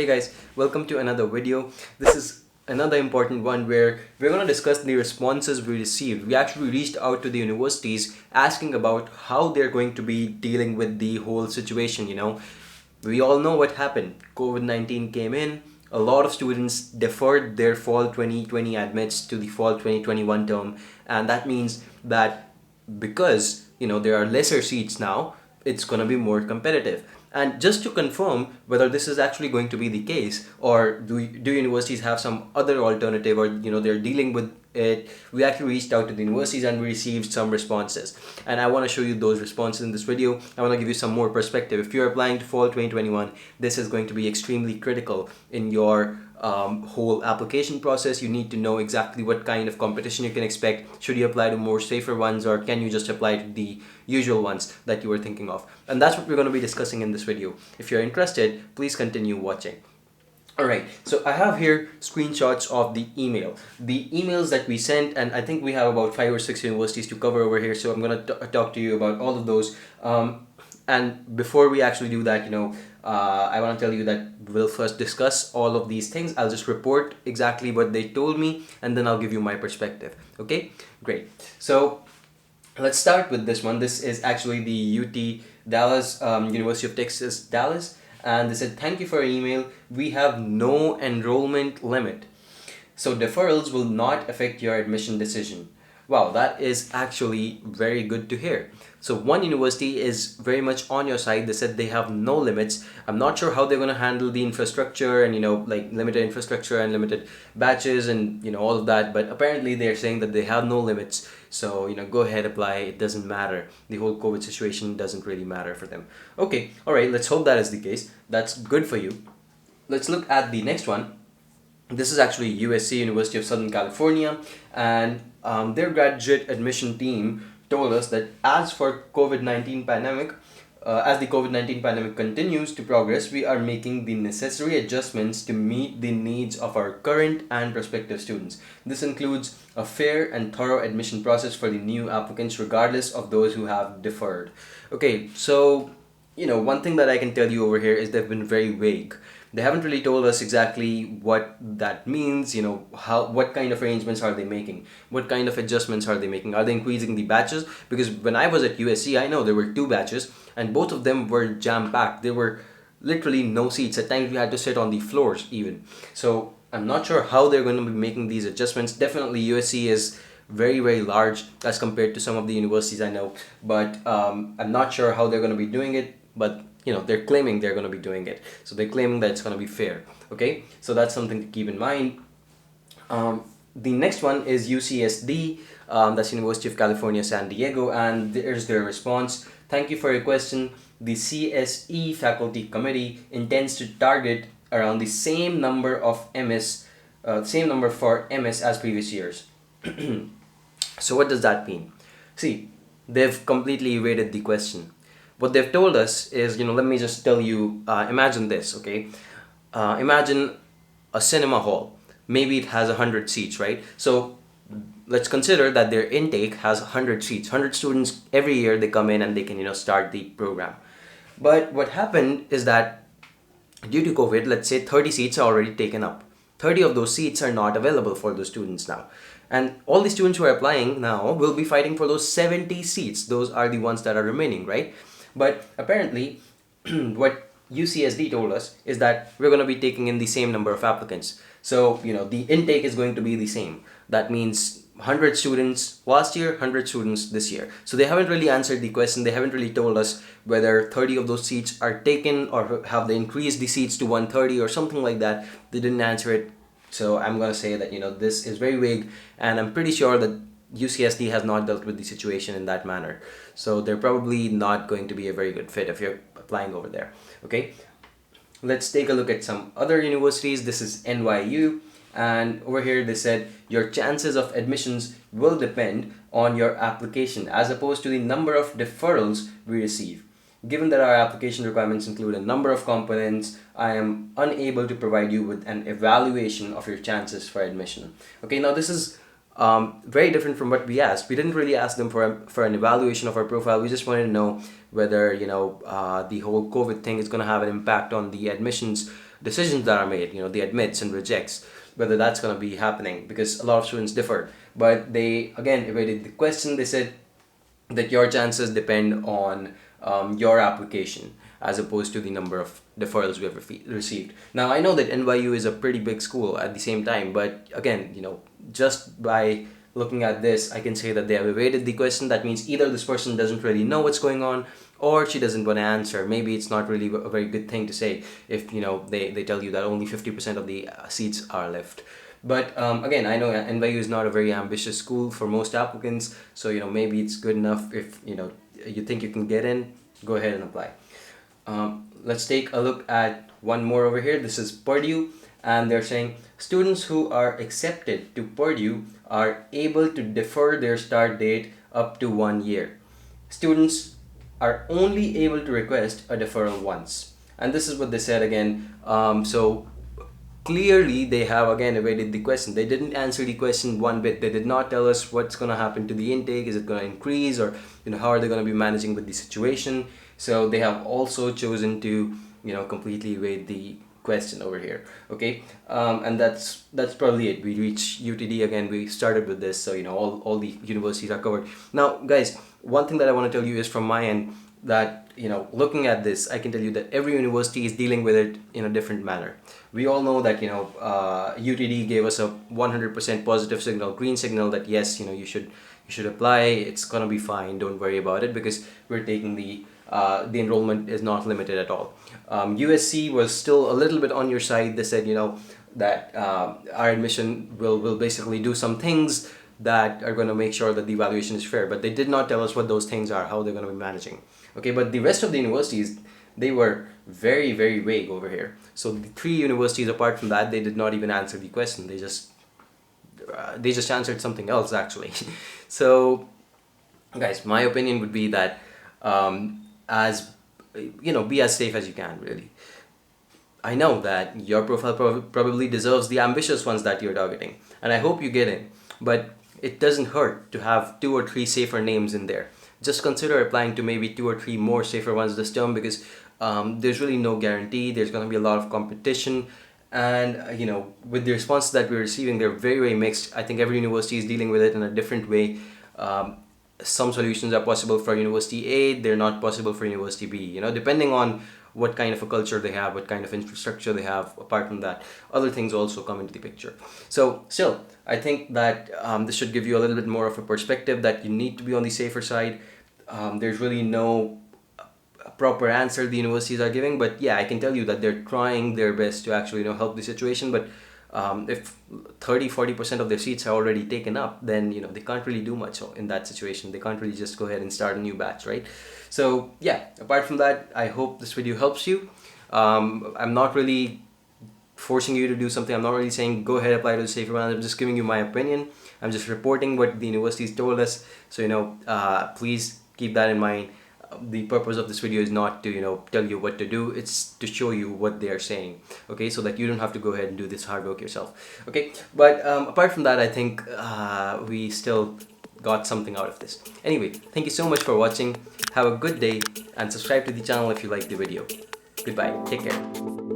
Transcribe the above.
Hey guys, welcome to another video. This is another important one where we're going to discuss the responses we received. We actually reached out to the universities asking about how they're going to be dealing with the whole situation, We all know what happened. COVID-19 came in, a lot of students deferred their fall 2020 admits to the fall 2021 term, and that means that because there are lesser seats now, it's going to be more competitive. And just to confirm whether this is actually going to be the case, or do universities have some other alternative, or they're dealing with it, we actually reached out to the universities and we received some responses, and I want to show you those responses in this video. I want to give you some more perspective. If you're applying to fall 2021, this is going to be extremely critical in your whole application process. You need to know exactly what kind of competition you can expect. Should you apply to more safer ones, or can you just apply to the usual ones that you were thinking of? And that's what we're going to be discussing in this video. If you're interested, please continue watching. Alright, so I have here screenshots of the emails that we sent, and I think we have about 5 or 6 universities to cover over here, so I'm going to talk to you about all of those. And before we actually do that, I want to tell you that we'll first discuss all of these things. I'll just report exactly what they told me, and then I'll give you my perspective. Okay, great. So let's start with this one. This is actually the UT Dallas, University of Texas, Dallas. And they said, thank you for your email. We have no enrollment limit, so deferrals will not affect your admission decision. Wow, that is actually very good to hear. So one university is very much on your side. They said they have no limits. I'm not sure how they're going to handle the infrastructure and, like limited infrastructure and limited batches and, all of that. But apparently they're saying that they have no limits. So, go ahead, apply. It doesn't matter. The whole COVID situation doesn't really matter for them. Okay, all right, let's hope that is the case. That's good for you. Let's look at the next one. This is actually USC, University of Southern California, and their graduate admission team told us that as the COVID-19 pandemic continues to progress, we are making the necessary adjustments to meet the needs of our current and prospective students. This includes a fair and thorough admission process for the new applicants, regardless of those who have deferred. Okay, so one thing that I can tell you over here is they've been very vague. They haven't really told us exactly what that means, what kind of arrangements are they making? What kind of adjustments are they making? Are they increasing the batches? Because when I was at USC, I know there were 2 batches and both of them were jam-packed. There were literally no seats. At times we had to sit on the floors even. So I'm not sure how they're going to be making these adjustments. Definitely USC is very, very large as compared to some of the universities I know. But I'm not sure how they're going to be doing it. But they're claiming they're going to be doing it. So they're claiming that it's going to be fair. Okay, so that's something to keep in mind. The next one is UCSD, that's University of California, San Diego, and there's their response. Thank you for your question. The CSE faculty committee intends to target around the same number of same number for MS as previous years. So what does that mean? See, they've completely evaded the question. What they've told us is, let me just tell you, imagine this, okay? Imagine a cinema hall. Maybe it has 100 seats, right? So let's consider that their intake has 100 seats. 100 students every year, they come in and they can, start the program. But what happened is that due to COVID, let's say 30 seats are already taken up. 30 of those seats are not available for the students now. And all the students who are applying now will be fighting for those 70 seats. Those are the ones that are remaining, right? But apparently, what UCSD told us is that we're going to be taking in the same number of applicants. So, the intake is going to be the same. That means 100 students last year, 100 students this year. So they haven't really answered the question. They haven't really told us whether 30 of those seats are taken or have they increased the seats to 130 or something like that. They didn't answer it. So I'm going to say that, this is very vague, and I'm pretty sure that UCSD has not dealt with the situation in that manner. So they're probably not going to be a very good fit if you're applying over there. Okay, let's take a look at some other universities. This is NYU, and over here they said your chances of admissions will depend on your application as opposed to the number of deferrals we receive. Given that our application requirements include a number of components, I am unable to provide you with an evaluation of your chances for admission. Okay, now this is very different from what we asked. We didn't really ask them for an evaluation of our profile. We just wanted to know whether the whole COVID thing is going to have an impact on the admissions decisions that are made, the admits and rejects, whether that's going to be happening, because a lot of students differ. But they again evaded the question. They said that your chances depend on your application as opposed to the number of deferrals we have received. Now I know that NYU is a pretty big school at the same time, but again, just by looking at this, I can say that they have evaded the question. That means either this person doesn't really know what's going on, or she doesn't want to answer. Maybe it's not really a very good thing to say if they tell you that only 50% of the seats are left. But again, I know NYU is not a very ambitious school for most applicants, so maybe it's good enough. If you think you can get in, go ahead and apply. Let's take a look at one more over here. This is Purdue, and they're saying students who are accepted to Purdue are able to defer their start date up to 1 year. Students are only able to request a deferral once, and this is what they said again. So clearly they have again evaded the question. They didn't answer the question one bit. They did not tell us what's going to happen to the intake. Is it going to increase, or how are they going to be managing with the situation? So they have also chosen to completely evade the question over here. Okay, and that's probably it. We reach UTD again. We started with this, so all the universities are covered. Now guys, one thing that I want to tell you is from my end that looking at this, I can tell you that every university is dealing with it in a different manner. We all know that UTD gave us a 100% positive signal, green signal, that yes, you should apply. It's gonna be fine. Don't worry about it, because we're taking the enrollment is not limited at all. USC was still a little bit on your side. They said that our admission will basically do some things that are going to make sure that the evaluation is fair, but they did not tell us what those things are, how they're going to be managing. Okay, but the rest of the universities, they were very, very vague over here. So the 3 universities apart from that, they did not even answer the question. They just answered something else actually. So guys, my opinion would be that be as safe as you can, really. I know that your profile probably deserves the ambitious ones that you're targeting, and I hope you get in, but it doesn't hurt to have 2 or 3 safer names in there. Just consider applying to maybe 2 or 3 more safer ones this term, because there's really no guarantee. There's going to be a lot of competition, and with the responses that we're receiving, they're very, very mixed. I think every university is dealing with it in a different way. Some solutions are possible for University A, they're not possible for University B, depending on what kind of a culture they have, what kind of infrastructure they have. Apart from that, other things also come into the picture. So still, I think that this should give you a little bit more of a perspective that you need to be on the safer side. There's really no proper answer the universities are giving, but yeah, I can tell you that they're trying their best to actually help the situation. But if 30-40% of their seats are already taken up, then they can't really do much in that situation. They can't really just go ahead and start a new batch, right? So yeah, apart from that, I hope this video helps you. I'm not really forcing you to do something. I'm not really saying go ahead, apply to the safer one. I'm just giving you my opinion. I'm just reporting what the universities told us. So please keep that in mind. The purpose of this video is not to tell you what to do. It's to show you what they are saying, okay, so that you don't have to go ahead and do this hard work yourself. Okay, but apart from that, I think we still got something out of this. Anyway, thank you so much for watching. Have a good day, and subscribe to the channel if you liked the video. Goodbye, take care.